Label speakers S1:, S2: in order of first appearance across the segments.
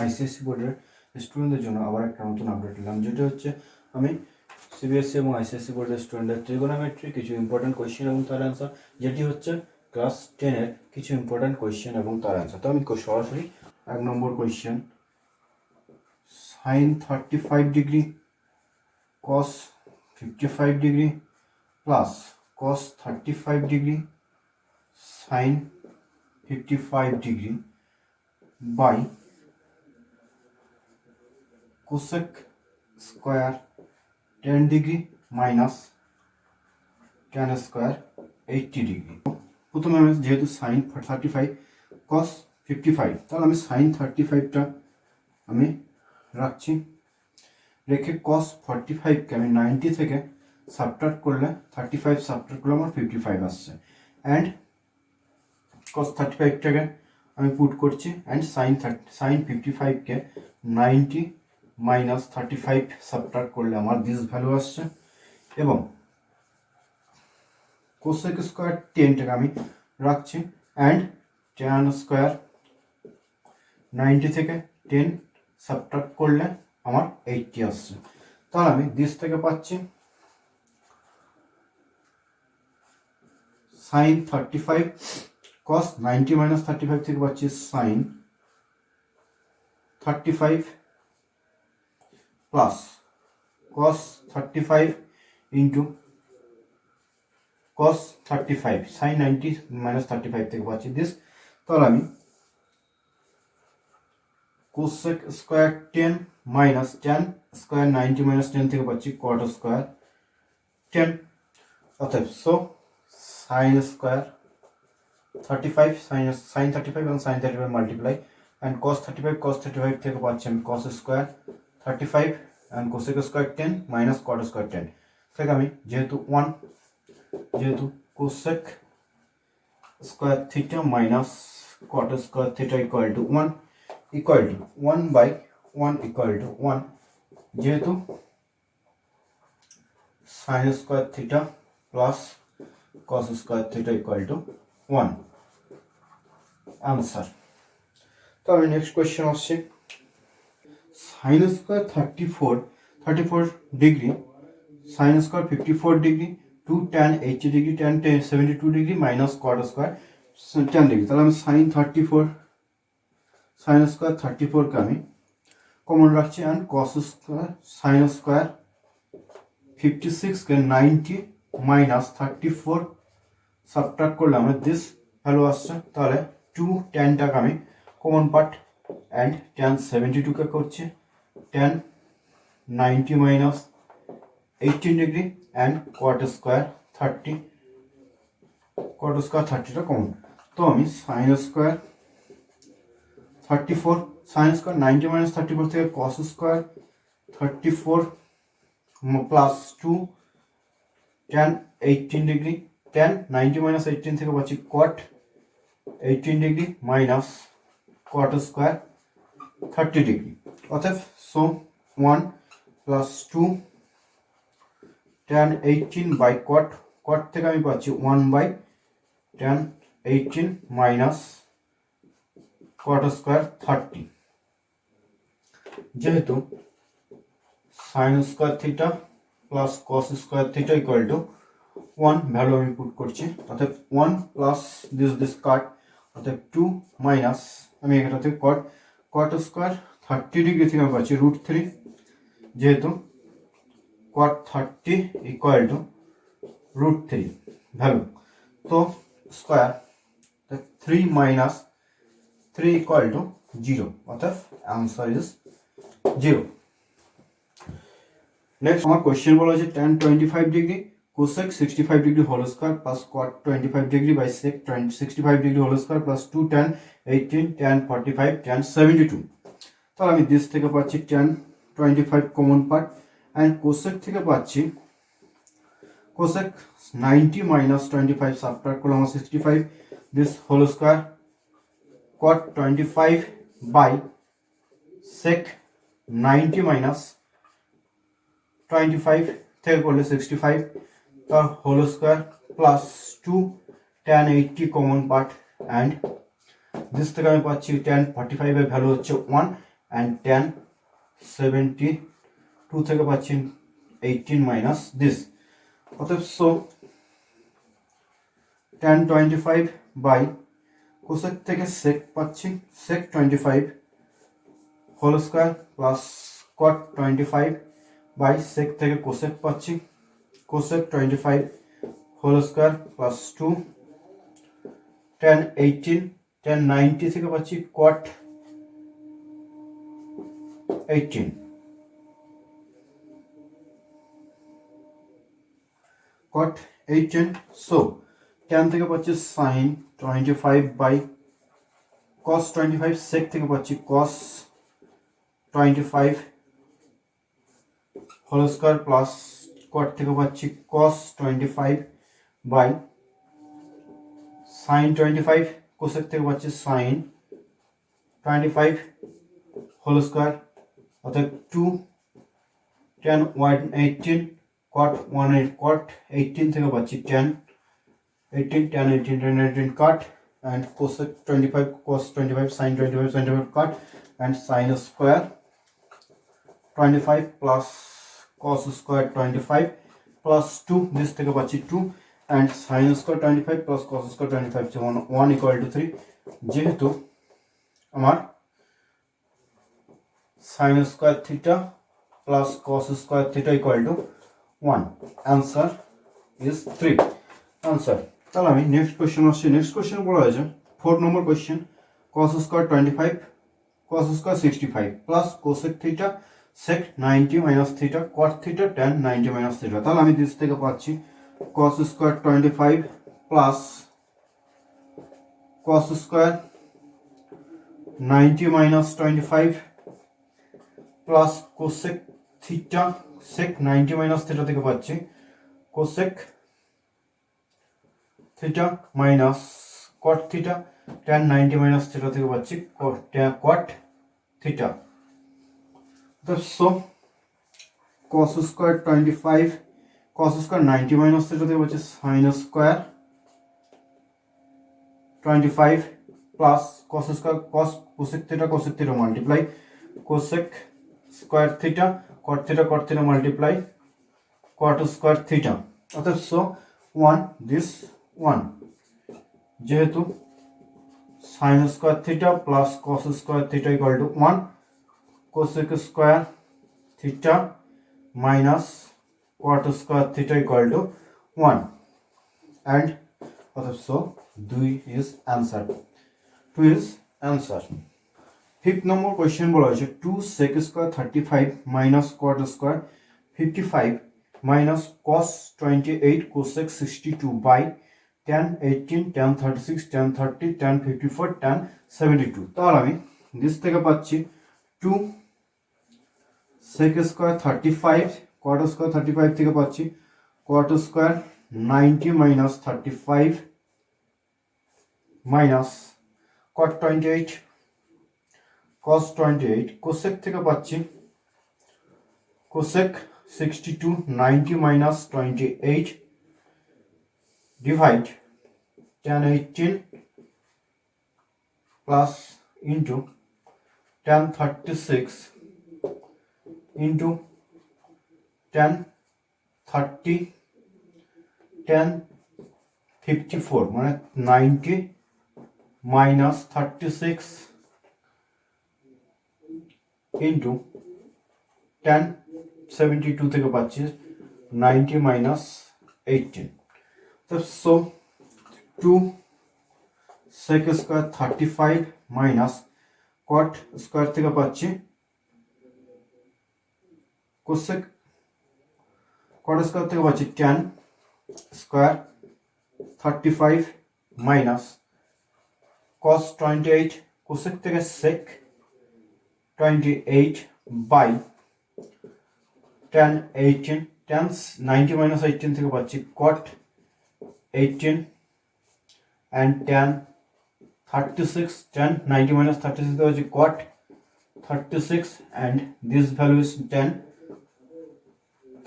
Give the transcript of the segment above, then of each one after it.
S1: ICSE বোর্ডের স্টুডেন্টদের জন্য আবার একটা নতুন আপডেট নিলাম, যেটা হচ্ছে আমি সিবিএসসি এবং আইসিএসসি বোর্ডের স্টুডেন্টদের ট্রিগোনোমেট্রি কিছু ইম্পর্টেন্ট কোয়েশ্চেন এবং তার অ্যান্সার, যেটি হচ্ছে ক্লাস 10-এর কিছু ইম্পর্টেন্ট কোয়েশ্চেন এবং তার অ্যান্সার। তো আমি সরাসরি 1 নম্বর question, sin 35 degree cos 55 degree plus cos 35 degree sin 55 degree by cosec square 10 degree minus tan square 80 degree. প্রথমে আমি যেহেতু sin 35 cos 55, তাহলে আমি sin 35টা আমি রাখছি, রেখে cos 45কে আমি 90 থেকে সাবট্রাক্ট করলে 35 সাবট্রাক্ট করলে আমার 55 আসছে, অ্যান্ড cos 35টাকে আমি পুট করছি, অ্যান্ড sin 55কে 90 মাইনাস 35 সাবট্রাক্ট করলে আমার দিস ভ্যালু আসছে, এবং cosec স্কোয়ার 10টাকে আমি রাখছি, অ্যান্ড tan স্কোয়ার 90 থেকে 10 সাবট্রাক্ট করলে আমার 80 আসছে। তাহলে আমি দিস থেকে পাচ্ছি sin 35 cos 90 মাইনাস 35 থেকে পাচ্ছি sin 35 plus cos 35 into cos 35 sin 90 minus 35 থেকে পাচ্ছি দিস। তাহলে আমি cosec square 10 minus tan square 90 minus 10 থেকে পাচ্ছি cot স্কোয়ার 10, অতএব sin স্কোয়ার 35 sin 35 এবং sin 35 মাল্টিপ্লাই, অ্যান্ড cos 35 থেকে পাচ্ছি আমি cos square 35 and cosec square 10 minus cot square 10 থেকে আমি যেহেতু cosec square theta minus cot square theta equal to 1 by 1 equal to 1, যেহেতু sin square theta plus cos square theta equal to 1 answer. তাহলে next question আসছে, sin square 34 degree sin square 54 degree to tan 80 degree tan 72 degree minus cot square 10 degree. তাহলে আমি sin square 34কে আমি common রাখছি, and cos square sin square 56কে 90 minus 34 subtract করলে আমার দিস ভ্যালু আসছে। তাহলে 2 tanটাকে আমি কমন পার্ট, অ্যান্ড tan 72কে করছি tan 90 minus 18 degree and cot square 30টা কমন। তো আমি sin square 34 sin square 90 minus 34 থেকে cos square 34 plus 2 tan 18 degree tan 90 minus 18 থেকে পাচ্ছি cot 18 degree minus cot square 30 degree, অতএব 1 প্লাস 2 tan 18 বাই cot থেকে আমি পাচ্ছি 1 by tan 18 minus cot square 30, যেহেতু sin square theta plus cos square theta equal to 1 value আমি put করছি, অর্থাৎ 1 প্লাস দিস কাট, অর্থাৎ 2 মাইনাস আমি এখানে থেকে cot স্কোয়ার 30 ডিগ্রি থেকে আমি পাচ্ছি √3, যেহেতু cot 30 ইকুয়াল টু √3 ভ্যালু, তো স্কোয়ার 3 মাইনাস 3 ইকুয়াল টু 0, অর্থাৎ আনসার ইজ 0। নেক্সট আমার কোয়েশ্চেন বলা হয়েছে tan 25 degree cosec 65 degree whole square plus cot 25 degree by sec 65 degree whole square plus 2 tan 18 tan 45 tan 72। তাহলে আমি দিস থেকে পাচ্ছি tan 25 common part, and cosec থেকে পাচ্ছি cosec 90 মাইনাস 25 সাবট্রাক্ট করলে আমার 65 this whole square cot 25 by sec 90 minus 25 থেকে করলে 65 তার whole square plus 2 tan 80 common part, and this থেকে আমি পাচ্ছি tan 45 এর ভ্যালু হচ্ছে 1, and tan 72 থেকে পাচ্ছি 18 মাইনাস দিস। অতএব সো tan 25 বাই কোসেক থেকে সেক পাচ্ছি sec 25 whole square plus cot 25 by sec থেকে কোসেক পাচ্ছি cosec 25 whole square plus 2 tan 18 tan 90 থেকে পাচ্ছি cot 18 cot 18 so tan থেকে পাচ্ছি sin 25 বাই cos 25 sec থেকে পাচ্ছি cos 25 whole square plus cot থেকে পাচ্ছি cos 25 বাই sin 25 cosec থেকে পাচ্ছি sin 25 হোল স্কয়ার অর্থাৎ 2 tan 118 cot 18 থেকে পাচ্ছি tan 18 tan 18 tan 18 cut and cosec 25 cos 25 sin 25 sin 25 cut and sin square 25 plus cos square 25 plus 2 this থেকে পাচ্ছি 2 and sin square 25 plus cos square 25 যেমন 1 equal to 3 যেহেতু আমার sin square theta plus cos square theta equal to 1 answer is 3 answer। তাহলে আমি next question আসছি। Next question বলা হয়েছে 4 নম্বর question cos square 25 cos square 65 plus cosec theta sec 90 minus theta cot theta tan 90 minus theta। তাহলে আমি this থেকে পাচ্ছি cos square 25 plus cos square 90 minus 25 plus cosec theta sec 90 minus theta থেকে পাচ্ছি cosec theta minus cot theta tan 90 minus theta থেকে পাচ্ছি cot theta। So cos square 25 cos square 90 minus theta থেকে পাচ্ছি sin square 25 plus cos square cosec theta multiply cosec square theta cot theta multiply cot square theta অর্থাৎ so 1 this 1 যেহেতু sin square theta plus cos square theta equal to 1 cosec square theta minus cot square theta equal to 1 and so 2 is answer 2 is answer। 5th number question বলা হয়েছে 2 sec square 35 minus cot square 55 minus cos 28 cosec 62 by tan 18 tan 36 tan 30 tan 54 tan 72। তাহলে আমি this থেকে পাচ্ছি 2 sec square 35 cot square 35 থেকে পাচ্ছি cot square 90 minus 35 minus cot 28 cos 28 cosec থেকে পাচ্ছি cosec 62 90 minus 28 divide tan 18 plus into tan 36 into tan 30 tan 54 মানে 90 minus 36 into tan 72 থেকে পাচ্ছি 90 minus 18। So 2 sec square 35 minus cot square থেকে পাচ্ছি cosec cot square থেকে পাচ্ছি tan square 35 minus cos 28 cosec থেকে sec 28 by tan 18 tan 90 minus 18 থেকে পাচ্ছি cot 18 and tan 36 tan 90 minus 36 থেকে পাচ্ছি cot 36 and this value is tan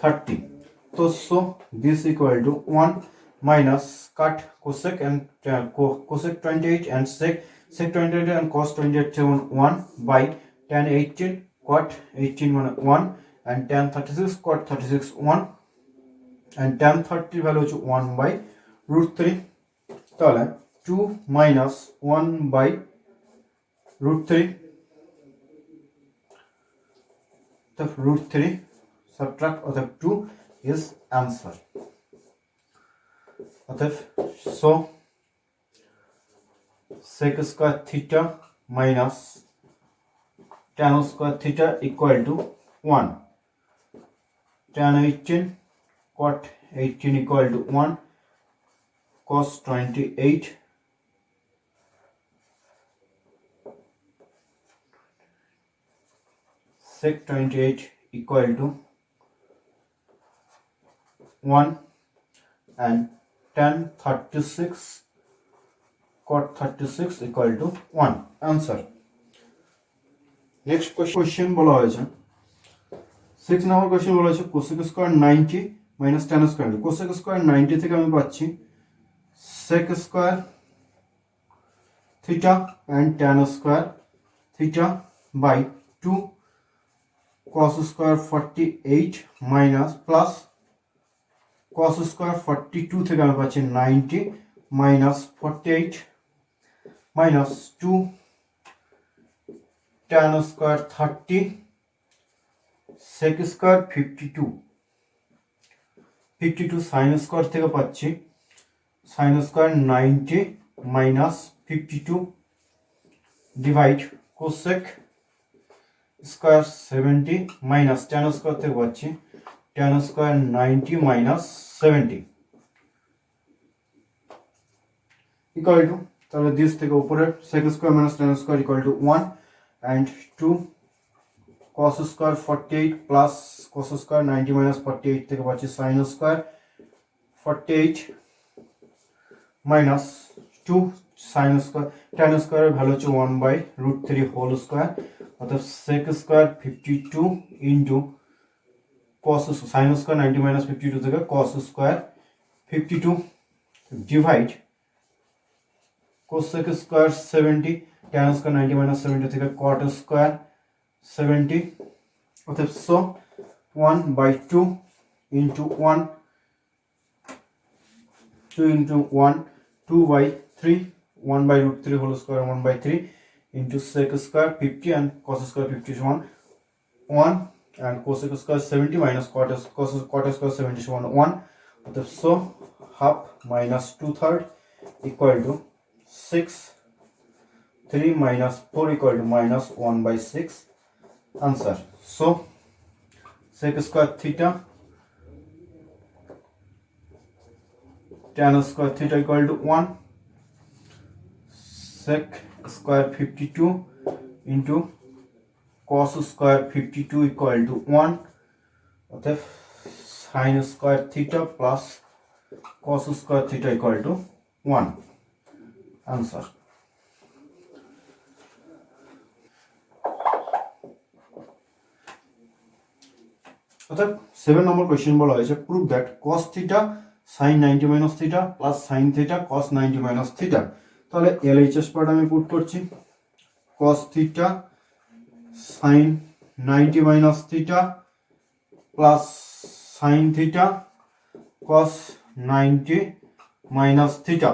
S1: 30। So this equal to 1 minus cut cosec and cosec 28 and sec 28 and cos 28 1 by tan 18 cot 18 মানে 1 and tan 36 cot 36 1 and tan 30 value হচ্ছে 1 by root 3 তাহলে 2 minus 1 by root 3 the root 3 subtract of the 2 is answer. So sec square theta minus tan square theta equal to 1. Tan 18 cot 18 equal to 1. Cos 28 sec 28 equal to 1 and tan 36 cot 36 equal to 1. Answer. Next question বলা হয়েছে 6 নম্বর question বলা হয়েছে cosec square 90 minus tan square. cosec square 90 থেকে আমি পাচ্ছি sec square theta and tan square theta by 2 cos square 48 minus plus cos square 42 থেকে আমি পাচ্ছি 90 minus 48 minus 2 tan square 30 sec square 52 sin square থেকে পাচ্ছি sin square 90 minus 52 divide cosec square 70 minus tan square থেকে পাচ্ছি tan square 90 minus 70 equal to তাহলে this থেকে উপরে sec square minus tan square equal to 1 and 2 cos square 48 plus cos square 90 minus 48 থেকে পাচ্ছি sin square 48 minus 2 sin square tan square এর value হচ্ছে 1 by root 3 whole square অর্থাৎ sec square 52 into cos sin square 90 minus 52 থেকে cos square 52 divide cosec square 70 tan square 90 minus 70 থেকে cot square 70 অর্থাৎ so 1 by 2 into 1 2 into 1 2 by 3 1 by root 3 whole square 1 by 3 into sec square 50 and cos square 50 is 1 and cosec square 70 minus cot square 70 is 1 so half minus 2/3 equal to 6 3 minus 4 equal to minus 1 by 6 answer. So sec square theta tan square theta equal to 1 sec square 52 into cos square 52 equal to 1 অতএব sin square theta plus cos square theta equal to 1 answer. অতএব 7 নম্বর question বলা হয়েছে prove that cos theta sin 90 minus theta plus sin theta cos 90 minus theta তাহলে LHS part আমি put করছি cos theta sin 90 minus theta plus sin theta cos 90 minus theta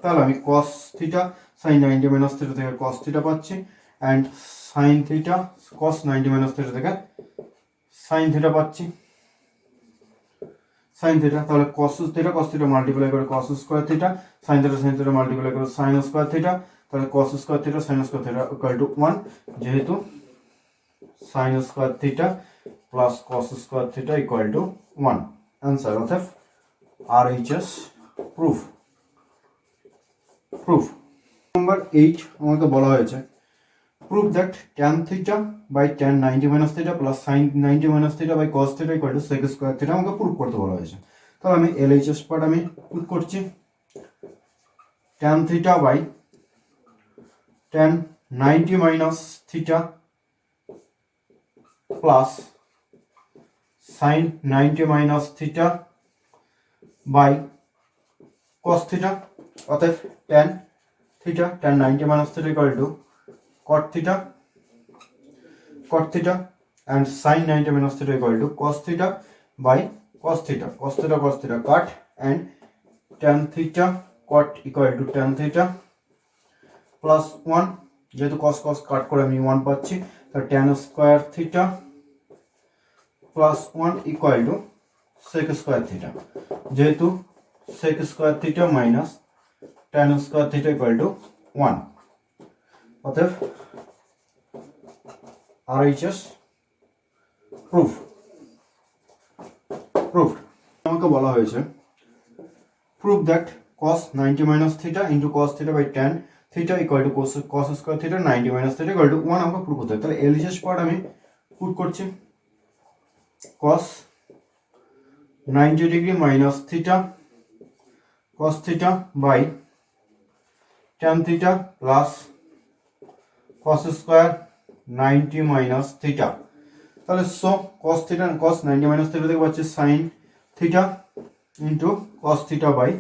S1: তাহলে আমি cos theta sin 90 minus theta থেকে cos theta পাচ্ছি and sin theta cos 90 minus theta থেকে sin theta পাচ্ছি sin theta তাহলে cos theta multiply করে cos square theta sin theta multiply করে sin square theta তাহলে cos square theta sin square theta equal to 1 যেহেতু sin square theta plus cos square theta equal to 1 answer অর্থাৎ RHS proof number 8 আমাকে বলা হয়েছে prove that tan theta by tan 90 minus theta plus sin 90 minus theta by cos theta equal to sec square theta আমাকে proof করতে বলা হয়েছে তাহলে আমি LHS পার্ট আমি পুট করছি tan theta by tan 90 minus theta plus sin 90 minus theta by cos theta অতএব tan 90 minus theta equal to cot theta cot theta and sin 90 minus theta equal to cos theta by cos theta. Cos theta cos theta cut and tan theta cot equal to tan theta plus 1 যেহেতু cos cos কাট করে আমি 1 পাচ্ছি তাহলে tan square theta plus 1 equal to sec square theta যেহেতু sec square theta minus tan square theta equal to 1 অতএব RHS proved আমাকে বলা হয়েছে prove that cos 90 minus theta into cos theta by tan theta equal to cos square theta 90 minus theta equal to 1 আমাকে prove করতে হবে তাহলে LHS part আমি put করছি cos 90 degree minus theta cos theta by tan theta plus cos square 90 minus theta তাহলে so cos theta and cos 90 minus theta থেকে পাচ্ছি sin theta into cos theta by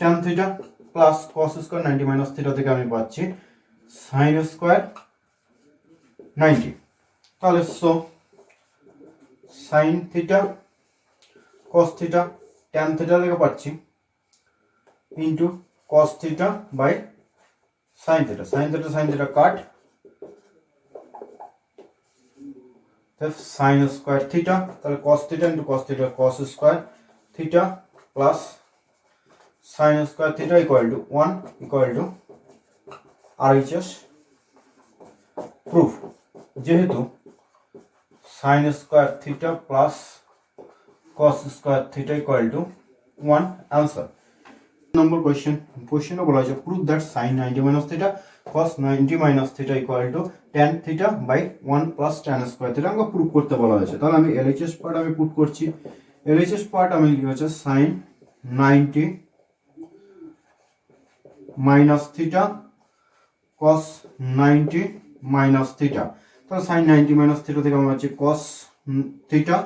S1: tan theta plus cos square 90 minus theta থেকে আমি পাচ্ছি sin square 90 তাহলে so sin theta cos theta tan theta থেকে পাচ্ছি into cos theta by sin theta cut sin square theta তাহলে cos theta into cos theta cos square theta plus sin square theta equal to 1 equal to RHS proof যেহেতু sin square theta plus cos square theta equal to 1 answer number question বলা হয়েছে prove that sin 90 minus theta cos 90 minus theta equal to tan theta by 1 plus tan square theta আমাকে prove করতে বলা হয়েছে তাহলে আমি LHS part আমি put করছি LHS পার্ট আমি লিখি হচ্ছে sin 90 minus theta cos 90 minus theta তাহলে sin 90 minus theta থেকে আমরা পাচ্ছি cos theta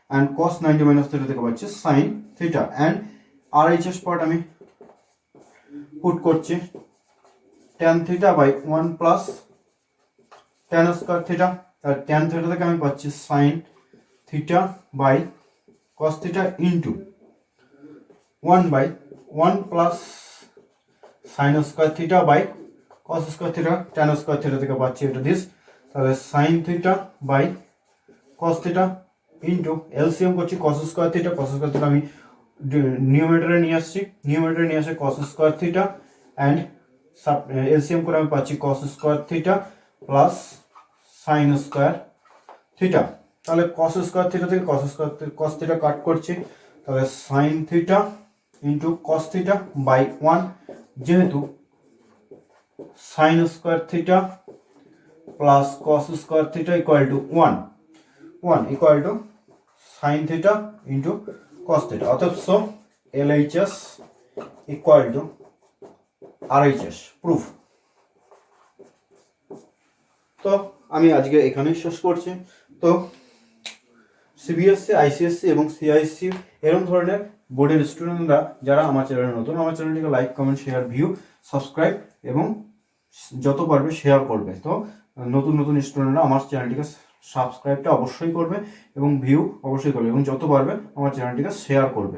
S1: and cos 90 minus theta থেকে পাচ্ছি sin theta and RHS part আমি পুট করছি tan theta by 1 plus tan square theta তাহলে tan theta থেকে আমি পাচ্ছি sin theta by cos theta into 1 by 1 plus sin square theta by cos square theta tan square theta থেকে পাচ্ছি এটা this তাহলে sin theta by cos theta into LCM করছি cos square theta আমি নিউমারেটরে নিয়ে আসছি নিউমারেটরে নিয়ে আসে cos square theta and LCM করে আমি পাচ্ছি cos square theta plus sin square theta তাহলে cos square theta থেকে cos theta কাট করছি তাহলে sin theta into cos theta by 1 যেহেতু sin square theta plus cos square theta equal to 1 equal to sin theta into cos theta অতএব so LHS equal to RHS proof তো আমি আজকে এখানেই শেষ করছি তো সিবিএসসি আইসিএসসি এবং সিআইএসসি এরকম ধরনের বোর্ডের স্টুডেন্টরা যারা আমার চ্যানেলে নতুন আমার চ্যানেলটিকে like comment share view subscribe এবং যত পারবে শেয়ার করবে তো নতুন স্টুডেন্টরা আমার চ্যানেলটিকে সাবস্ক্রাইবটা অবশ্যই করবে এবং ভিউ অবশ্যই করবে এবং যত পারবে আমার চ্যানেলটিকে শেয়ার করবে